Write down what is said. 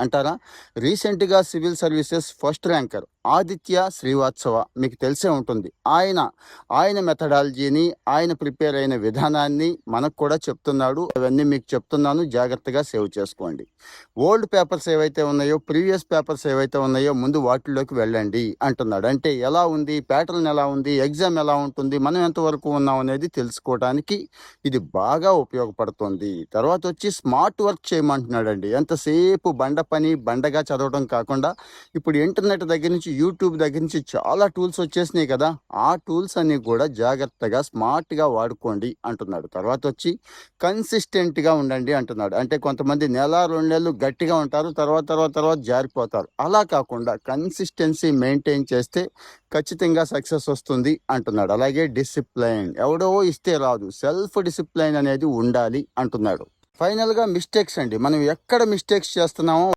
అంటారా? రీసెంట్గా civil services first ranker Aditya Srivastava మీకు తెలిసే ఉంటుంది. ఆయన మెథడాలజీని, ఆయన ప్రిపేర్ అయిన విధానాన్ని మనకు కూడా చెప్తున్నాడు. అవన్నీ మీకు చెప్తున్నాను, జాగ్రత్తగా సేవ్ చేసుకోండి. ఓల్డ్ పేపర్స్ ఏవైతే ఉన్నాయో, ప్రీవియస్ పేపర్స్ ఏవైతే ఉన్నాయో ముందు వాటిల్లోకి వెళ్ళండి అంటున్నాడు. అంటే ఎలా ఉంది, ప్యాటర్న్ ఎలా ఉంది, ఎగ్జామ్ ఎలా ఉంటుంది, మనం ఎంతవరకు ఉన్నాం అనేది తెలుసుకోవడానికి ఇది బాగా ఉపయోగపడుతుంది. తర్వాత వచ్చి స్మార్ట్ వర్క్ చేయమంటున్నాడండి. ఎంతసేపు బండ పని బండగా చదవడం కాకుండా ఇప్పుడు ఇంటర్నెట్ దగ్గర నుంచి, యూట్యూబ్ దగ్గర నుంచి చాలా టూల్స్ వచ్చేసినాయి కదా, ఆ టూల్స్ అన్ని కూడా జాగ్రత్తగా స్మార్ట్గా వాడుకోండి అంటున్నాడు. తర్వాత వచ్చి కన్సిస్టెంట్గా ఉండండి అంటున్నాడు. అంటే కొంతమంది నెల 2 నెలలు గట్టిగా ఉంటారు, తర్వాత జారిపోతారు. అలా కాకుండా కన్సిస్టెన్సీ మెయింటైన్ చేస్తే ఖచ్చితంగా సక్సెస్ వస్తుంది అంటున్నాడు. అలాగే డిసిప్లైన్ ఎవడో ఇస్తే రాదు, సెల్ఫ్ డిసిప్లైన్ అనేది ఉండాలి అంటున్నాడు. ఫైనల్గా మిస్టేక్స్ అండి. మనం ఎక్కడ మిస్టేక్స్ చేస్తున్నామో